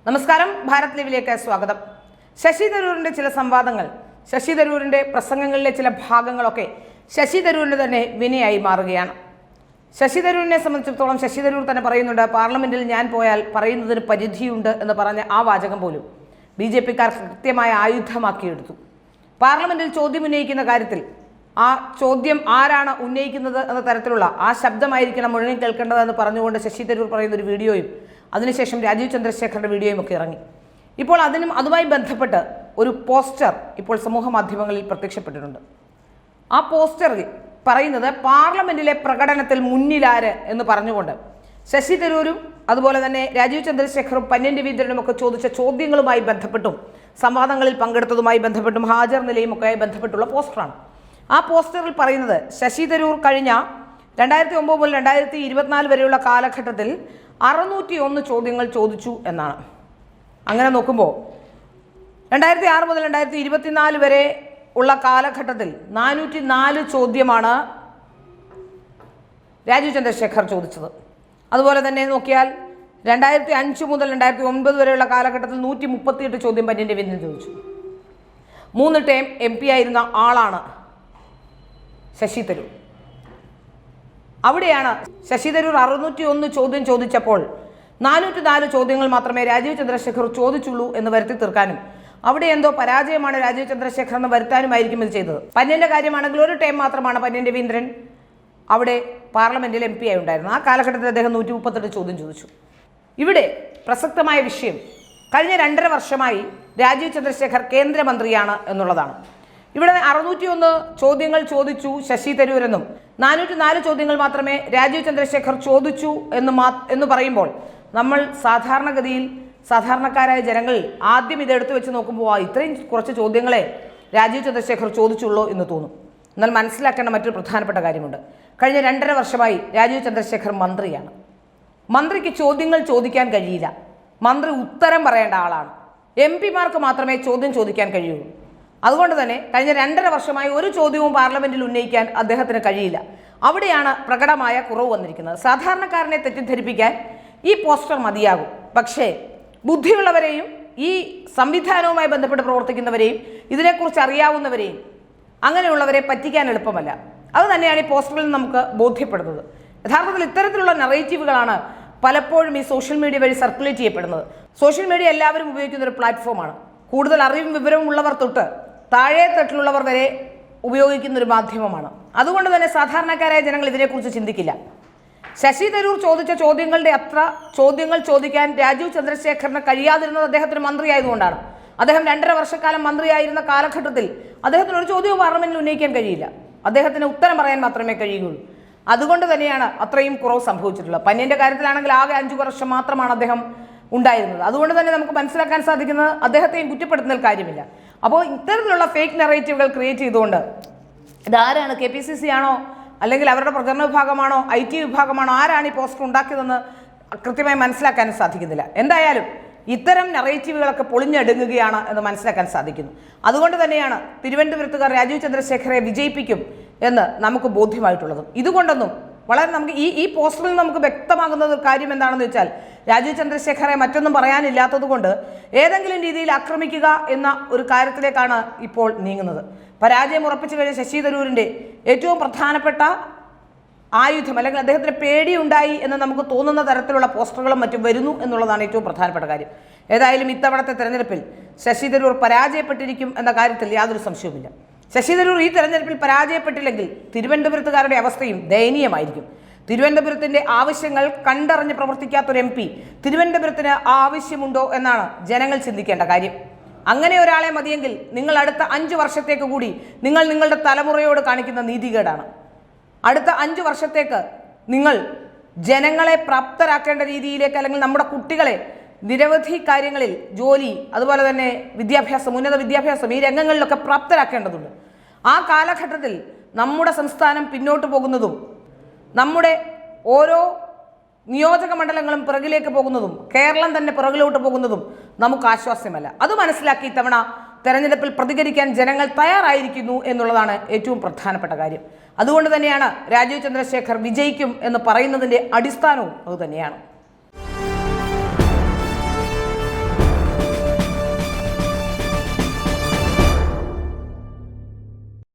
നമസ്കാരം, ഭാരത് ലൈവിലേക്ക് സ്വാഗതം. ശശി തരൂരിന്റെ ചില സംവാദങ്ങൾ, ശശി തരൂരിന്റെ പ്രസംഗങ്ങളിലെ ചില ഭാഗങ്ങളൊക്കെ ശശി തരൂരിന് തന്നെ വിനയായി മാറുകയാണ്. ശശി തരൂരിനെ സംബന്ധിച്ചിടത്തോളം ശശി തരൂർ തന്നെ പറയുന്നുണ്ട്, പാർലമെന്റിൽ ഞാൻ പോയാൽ പറയുന്നതിന് പരിധിയുണ്ട് എന്ന് പറഞ്ഞ ആ വാചകം പോലും BJP-ക്കാർ കൃത്യമായ ആയുധമാക്കിയെടുത്തു. പാർലമെന്റിൽ ചോദ്യം ഉന്നയിക്കുന്ന കാര്യത്തിൽ ആ ചോദ്യം ആരാണ് ഉന്നയിക്കുന്നത് എന്ന തരത്തിലുള്ള ആ ശബ്ദമായിരിക്കണം മുഴുവൻ കേൾക്കേണ്ടതെന്ന് പറഞ്ഞുകൊണ്ട് ശശി തരൂർ പറയുന്ന ഒരു വീഡിയോയും അതിനുശേഷം രാജീവ് ചന്ദ്രശേഖറിന്റെ വീഡിയോയും ഒക്കെ ഇറങ്ങി. ഇപ്പോൾ അതുമായി ബന്ധപ്പെട്ട് ഒരു പോസ്റ്റർ ഇപ്പോൾ സമൂഹ മാധ്യമങ്ങളിൽ പ്രത്യക്ഷപ്പെട്ടിട്ടുണ്ട്. ആ പോസ്റ്ററിൽ പറയുന്നത് പാർലമെന്റിലെ പ്രകടനത്തിൽ മുന്നിലാര് എന്ന് പറഞ്ഞുകൊണ്ട് ശശി തരൂരും അതുപോലെ തന്നെ രാജീവ് ചന്ദ്രശേഖറും പന്ന്യൻ രവീന്ദ്രനും ഒക്കെ ചോദിച്ച ചോദ്യങ്ങളുമായി ബന്ധപ്പെട്ടും സംവാദങ്ങളിൽ പങ്കെടുത്തതുമായി ബന്ധപ്പെട്ടും ഹാജർ നിലയും ഒക്കെ ബന്ധപ്പെട്ടുള്ള പോസ്റ്ററാണ്. ആ പോസ്റ്ററിൽ പറയുന്നത് ശശി തരൂർ കഴിഞ്ഞ 2009 മുതൽ 2024 വരെയുള്ള കാലഘട്ടത്തിൽ 601 ചോദ്യങ്ങൾ ചോദിച്ചു എന്നാണ്. അങ്ങനെ നോക്കുമ്പോൾ 2006 മുതൽ 2024 വരെ ഉള്ള കാലഘട്ടത്തിൽ 404 ചോദ്യമാണ് രാജീവ് ചന്ദ്രശേഖർ ചോദിച്ചത്. അതുപോലെ തന്നെ നോക്കിയാൽ 2005 മുതൽ 2009 വരെയുള്ള കാലഘട്ടത്തിൽ 138 ചോദ്യം പന്ന്യൻ രവീന്ദ്രൻ ചോദിച്ചു. 3 ടൈം MP ആയിരുന്ന ആളാണ് ശശി തരൂർ. അവിടെയാണ് ശശി തരൂർ 601 ചോദ്യം ചോദിച്ചപ്പോൾ 404 ചോദ്യങ്ങൾ മാത്രമേ രാജീവ് ചന്ദ്രശേഖർ ചോദിച്ചുള്ളൂ എന്ന് വരുത്തി തീർക്കാനും അവിടെ എന്തോ പരാജയമാണ് രാജീവ് ചന്ദ്രശേഖർ എന്ന് വരുത്താനുമായിരിക്കും ഇത് ചെയ്തത്. പന്ന്യന്റെ കാര്യമാണെങ്കിൽ 1 ടൈം മാത്രമാണ് പന്ന്യൻ രവീന്ദ്രൻ അവിടെ പാർലമെന്റിൽ MP ആയി ഉണ്ടായിരുന്നു. ആ കാലഘട്ടത്തിൽ അദ്ദേഹം 138 ചോദ്യം ചോദിച്ചു. ഇവിടെ പ്രസക്തമായ വിഷയം കഴിഞ്ഞ 2.5 വർഷമായി രാജീവ് ചന്ദ്രശേഖർ കേന്ദ്രമന്ത്രിയാണ് എന്നുള്ളതാണ്. ഇവിടെ 601 ചോദ്യങ്ങൾ ചോദിച്ചു ശശി തരൂരെന്നും 404 ചോദ്യങ്ങൾ മാത്രമേ രാജീവ് ചന്ദ്രശേഖർ ചോദിച്ചു എന്ന് പറയുമ്പോൾ നമ്മൾ സാധാരണഗതിയിൽ സാധാരണക്കാരായ ജനങ്ങൾ ആദ്യം ഇതെടുത്തു വെച്ച് നോക്കുമ്പോൾ ഇത്രയും കുറച്ച് ചോദ്യങ്ങളെ രാജീവ് ചന്ദ്രശേഖർ ചോദിച്ചുള്ളൂ എന്ന് തോന്നും. എന്നാൽ മനസ്സിലാക്കേണ്ട മറ്റൊരു പ്രധാനപ്പെട്ട കാര്യമുണ്ട്. കഴിഞ്ഞ 2.5 വർഷമായി രാജീവ് ചന്ദ്രശേഖർ മന്ത്രിയാണ്. മന്ത്രിക്ക് ചോദ്യങ്ങൾ ചോദിക്കാൻ കഴിയില്ല. മന്ത്രി ഉത്തരം പറയേണ്ട ആളാണ്. MP-മാർക്ക് മാത്രമേ ചോദ്യം ചോദിക്കാൻ കഴിയുള്ളൂ. അതുകൊണ്ട് തന്നെ കഴിഞ്ഞ 2.5 വർഷമായി ഒരു ചോദ്യവും പാർലമെന്റിൽ ഉന്നയിക്കാൻ അദ്ദേഹത്തിന് കഴിയില്ല. അവിടെയാണ് പ്രകടമായ കുറവ് വന്നിരിക്കുന്നത്. സാധാരണക്കാരനെ തെറ്റിദ്ധരിപ്പിക്കാൻ ഈ പോസ്റ്റർ മതിയാകും. പക്ഷേ ബുദ്ധിയുള്ളവരെയും ഈ സംവിധാനവുമായി ബന്ധപ്പെട്ട് പ്രവർത്തിക്കുന്നവരെയും ഇതിനെക്കുറിച്ച് അറിയാവുന്നവരെയും അങ്ങനെയുള്ളവരെ പറ്റിക്കാൻ എളുപ്പമല്ല. അത് തന്നെയാണ് ഈ പോസ്റ്ററിൽ നമുക്ക് ബോധ്യപ്പെടുന്നത്. യഥാർത്ഥത്തിൽ ഇത്തരത്തിലുള്ള നറേറ്റീവുകളാണ് പലപ്പോഴും ഈ സോഷ്യൽ മീഡിയ വഴി സർക്കുലേറ്റ് ചെയ്യപ്പെടുന്നത്. സോഷ്യൽ മീഡിയ എല്ലാവരും ഉപയോഗിക്കുന്ന ഒരു പ്ലാറ്റ്ഫോമാണ്. കൂടുതൽ അറിവും വിവരവും ഉള്ളവർ തൊട്ട് താഴെ തട്ടിലുള്ളവർ വരെ ഉപയോഗിക്കുന്ന ഒരു മാധ്യമമാണ്. അതുകൊണ്ട് തന്നെ സാധാരണക്കാരായ ജനങ്ങൾ ഇതിനെക്കുറിച്ച് ചിന്തിക്കില്ല. ശശി തരൂർ ചോദിച്ച ചോദ്യങ്ങളുടെ അത്ര ചോദ്യങ്ങൾ ചോദിക്കാൻ രാജീവ് ചന്ദ്രശേഖറിന് കഴിയാതിരുന്നത് അദ്ദേഹത്തിന് മന്ത്രിയായതുകൊണ്ടാണ്. അദ്ദേഹം 2.5 വർഷക്കാലം മന്ത്രിയായിരുന്ന കാലഘട്ടത്തിൽ അദ്ദേഹത്തിന് ഒരു ചോദ്യവും പാർലമെന്റിൽ ഉന്നയിക്കാൻ കഴിയില്ല. അദ്ദേഹത്തിന് ഉത്തരം പറയാൻ മാത്രമേ കഴിയുകയുള്ളൂ. അതുകൊണ്ട് തന്നെയാണ് അത്രയും കുറവ് സംഭവിച്ചിട്ടുള്ളത്. പന്ന്യന്റെ കാര്യത്തിലാണെങ്കിൽ ആകെ 5 വർഷം മാത്രമാണ് അദ്ദേഹം ഉണ്ടായിരുന്നത്. അതുകൊണ്ട് തന്നെ നമുക്ക് മനസ്സിലാക്കാൻ സാധിക്കുന്നത് അദ്ദേഹത്തെയും കുറ്റപ്പെടുത്തുന്നതിൽ കാര്യമില്ല. അപ്പോൾ ഇത്തരത്തിലുള്ള ഫേക്ക് നെറേറ്റീവുകൾ ക്രിയേറ്റ് ചെയ്തുകൊണ്ട് ഇതാരാണ്, KPCC ആണോ അല്ലെങ്കിൽ അവരുടെ പ്രചരണ വിഭാഗമാണോ IT വിഭാഗമാണോ ആരാണ് ഈ പോസ്റ്റർ ഉണ്ടാക്കിയതെന്ന് കൃത്യമായി മനസ്സിലാക്കാനും സാധിക്കുന്നില്ല. എന്തായാലും ഇത്തരം നെറേറ്റീവുകളൊക്കെ പൊളിഞ്ഞടുങ്ങുകയാണ് എന്ന് മനസ്സിലാക്കാൻ സാധിക്കുന്നു. അതുകൊണ്ട് തന്നെയാണ് തിരുവനന്തപുരത്തുകാർ രാജീവ് ചന്ദ്രശേഖരെ വിജയിപ്പിക്കും എന്ന് നമുക്ക് ബോധ്യമായിട്ടുള്ളതും. ഇതുകൊണ്ടൊന്നും വളരെ നമുക്ക് ഈ പോസ്റ്ററിൽ നമുക്ക് വ്യക്തമാകുന്ന കാര്യം എന്താണെന്ന് വെച്ചാൽ രാജീവ് ചന്ദ്രശേഖരെ മറ്റൊന്നും പറയാനില്ലാത്തത് കൊണ്ട് ഏതെങ്കിലും രീതിയിൽ ആക്രമിക്കുക എന്ന ഒരു കാര്യത്തിലേക്കാണ് ഇപ്പോൾ നീങ്ങുന്നത്. പരാജയം ഉറപ്പിച്ചു കഴിഞ്ഞ ശശി തരൂരിൻ്റെ ഏറ്റവും പ്രധാനപ്പെട്ട ആയുധം അല്ലെങ്കിൽ അദ്ദേഹത്തിന് പേടിയുണ്ടായി എന്ന് നമുക്ക് തോന്നുന്ന തരത്തിലുള്ള പോസ്റ്ററുകളും മറ്റും വരുന്നു എന്നുള്ളതാണ് ഏറ്റവും പ്രധാനപ്പെട്ട കാര്യം. ഏതായാലും ഇത്തവണത്തെ തെരഞ്ഞെടുപ്പിൽ ശശി തരൂർ പരാജയപ്പെട്ടിരിക്കും എന്ന കാര്യത്തിൽ യാതൊരു സംശയവുമില്ല. ശശി തരൂർ ഈ തെരഞ്ഞെടുപ്പിൽ പരാജയപ്പെട്ടില്ലെങ്കിൽ തിരുവനന്തപുരത്തുകാരുടെ അവസ്ഥയും ദയനീയമായിരിക്കും. തിരുവനന്തപുരത്തിന്റെ ആവശ്യങ്ങൾ കണ്ടറിഞ്ഞ് പ്രവർത്തിക്കാത്തൊരു MP തിരുവനന്തപുരത്തിന് ആവശ്യമുണ്ടോ എന്നാണ് ജനങ്ങൾ ചിന്തിക്കേണ്ട കാര്യം. അങ്ങനെ ഒരാളെ മതിയെങ്കിൽ നിങ്ങൾ അടുത്ത 5 വർഷത്തേക്ക് കൂടി നിങ്ങൾ നിങ്ങളുടെ തലമുറയോട് കാണിക്കുന്ന നീതികേടാണ്. അടുത്ത 5 വർഷത്തേക്ക് നിങ്ങൾ ജനങ്ങളെ പ്രാപ്തരാക്കേണ്ട രീതിയിലേക്ക് അല്ലെങ്കിൽ നമ്മുടെ കുട്ടികളെ നിരവധി കാര്യങ്ങളിൽ ജോലി അതുപോലെ തന്നെ വിദ്യാഭ്യാസം, ഉന്നത വിദ്യാഭ്യാസം ഈ രംഗങ്ങളിലൊക്കെ പ്രാപ്തരാക്കേണ്ടതുണ്ട്. ആ കാലഘട്ടത്തിൽ നമ്മുടെ സംസ്ഥാനം പിന്നോട്ട് പോകുന്നതും നമ്മുടെ ഓരോ നിയോജക മണ്ഡലങ്ങളും പിറകിലേക്ക് പോകുന്നതും കേരളം തന്നെ പിറകിലോട്ട് പോകുന്നതും നമുക്ക് ആശ്വാസമല്ല. അത് മനസ്സിലാക്കി ഇത്തവണ തെരഞ്ഞെടുപ്പിൽ പ്രതികരിക്കാൻ ജനങ്ങൾ തയ്യാറായിരിക്കുന്നു എന്നുള്ളതാണ് ഏറ്റവും പ്രധാനപ്പെട്ട കാര്യം. അതുകൊണ്ട് തന്നെയാണ് രാജീവ് ചന്ദ്രശേഖർ വിജയിക്കും എന്ന് പറയുന്നതിൻ്റെ അടിസ്ഥാനവും അതുതന്നെയാണ്.